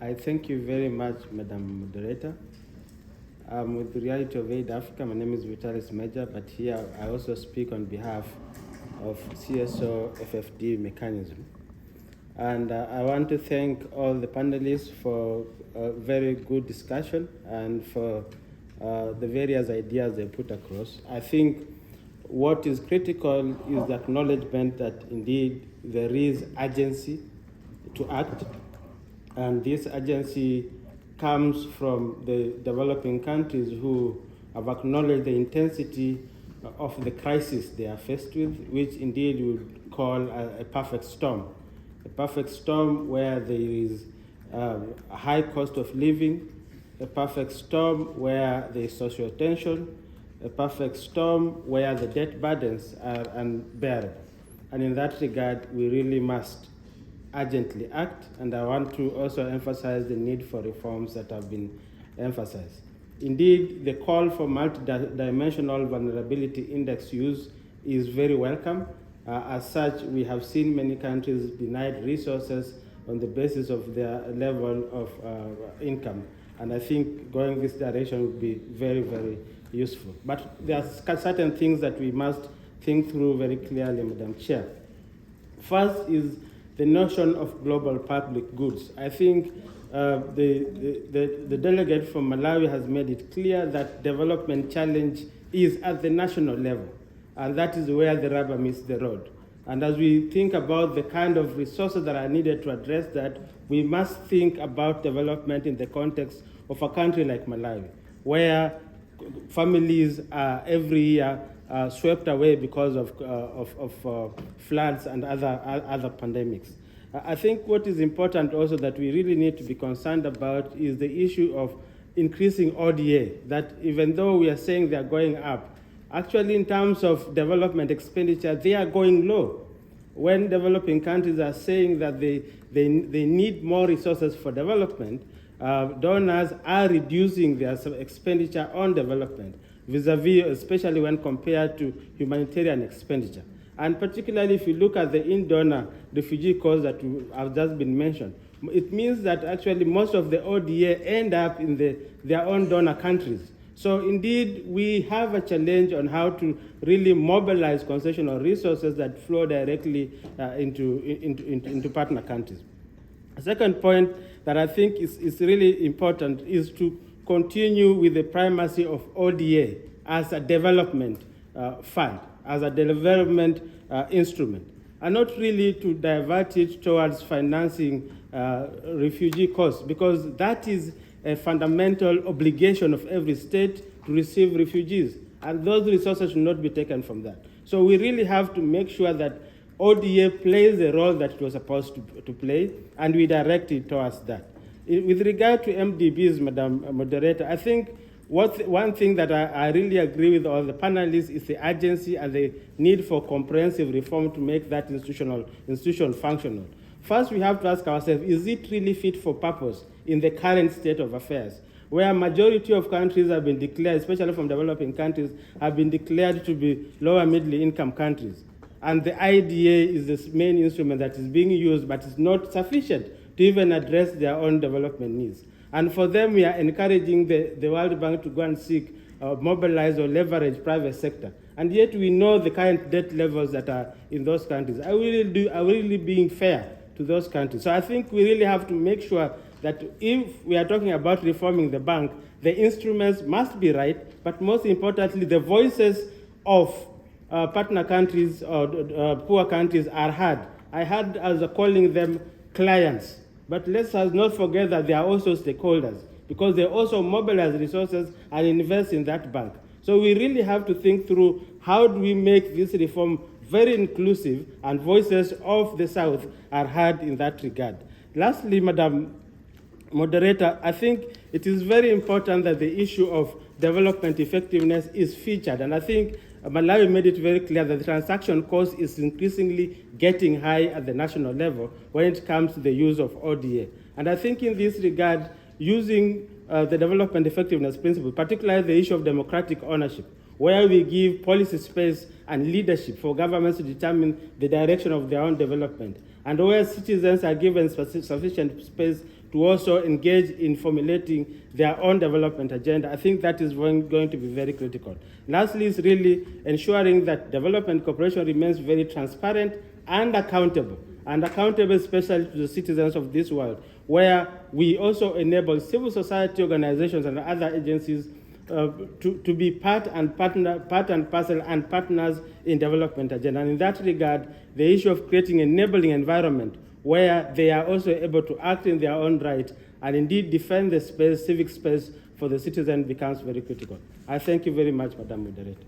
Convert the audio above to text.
I thank you very much, Madam Moderator. With the Reality of Aid Africa, my name is Vitalice Meja, but here I also speak on behalf of CSO FfD mechanism. And I want to thank all the panelists for a very good discussion and for the various ideas they put across. I think what is critical is the acknowledgement that indeed there is urgency to act, and this urgency comes from the developing countries who have acknowledged the intensity of the crisis they are faced with, which indeed we would call a perfect storm. A perfect storm where there is a high cost of living, a perfect storm where there is social tension, a perfect storm where the debt burdens are unbearable. And in that regard, we really must urgently act, and I want to also emphasize the need for reforms that have been emphasized. Indeed, the call for multidimensional vulnerability index use is very welcome. As such, we have seen many countries denied resources on the basis of their level of income, and I think going this direction would be very, very useful. But there are certain things that we must think through very clearly, Madam Chair. First is the notion of global public goods. I think the delegate from Malawi has made it clear that development challenge is at the national level, and that is where the rubber meets the road. And as we think about the kind of resources that are needed to address that, we must think about development in the context of a country like Malawi, where families are every year swept away because of floods and other pandemics. I think what is important also that we really need to be concerned about is the issue of increasing ODA, that even though we are saying they are going up, actually in terms of development expenditure, they are going low. When developing countries are saying that they need more resources for development, donors are reducing their expenditure on development, vis-a-vis, especially when compared to humanitarian expenditure. And particularly if you look at the in-donor refugee cause that have just been mentioned, it means that actually most of the ODA end up in their own donor countries. So indeed, we have a challenge on how to really mobilize concessional resources that flow directly into partner countries. A second point that I think is really important is to continue with the primacy of ODA as a development fund, as a development instrument, and not really to divert it towards financing refugee costs, because that is a fundamental obligation of every state to receive refugees, and those resources should not be taken from that. So we really have to make sure that ODA plays the role that it was supposed to play, and we direct it towards that. With regard to MDBs, Madam Moderator, I think one thing that I really agree with all the panelists is the urgency and the need for comprehensive reform to make that institution functional. First, we have to ask ourselves, is it really fit for purpose in the current state of affairs, where a majority of countries have been declared, especially from developing countries, have been declared to be lower middle income countries. And the IDA is the main instrument that is being used, but it's not sufficient to even address their own development needs. And for them, we are encouraging the World Bank to go and seek, mobilize or leverage private sector. And yet we know the current debt levels that are in those countries. Are we really being fair to those countries? So I think we really have to make sure that if we are talking about reforming the bank, the instruments must be right, but most importantly, the voices of partner countries or poor countries are heard. I heard as calling them clients, but let's not forget that they are also stakeholders, because they also mobilize resources and invest in that bank. So we really have to think through how do we make this reform very inclusive, and voices of the South are heard in that regard. Lastly, Madam Moderator, I think it is very important that the issue of development effectiveness is featured, and I think Malawi made it very clear that the transaction cost is increasingly getting high at the national level when it comes to the use of ODA. And I think in this regard, using the development effectiveness principle, particularly the issue of democratic ownership, where we give policy space and leadership for governments to determine the direction of their own development, and where citizens are given sufficient space to also engage in formulating their own development agenda. I think that is going to be very critical. Lastly, is really ensuring that development cooperation remains very transparent and accountable especially to the citizens of this world, where we also enable civil society organizations and other agencies to be part and parcel and partners in development agenda. And in that regard, the issue of creating an enabling environment where they are also able to act in their own right and indeed defend the space, civic space for the citizen becomes very critical. I thank you very much, Madam Moderator.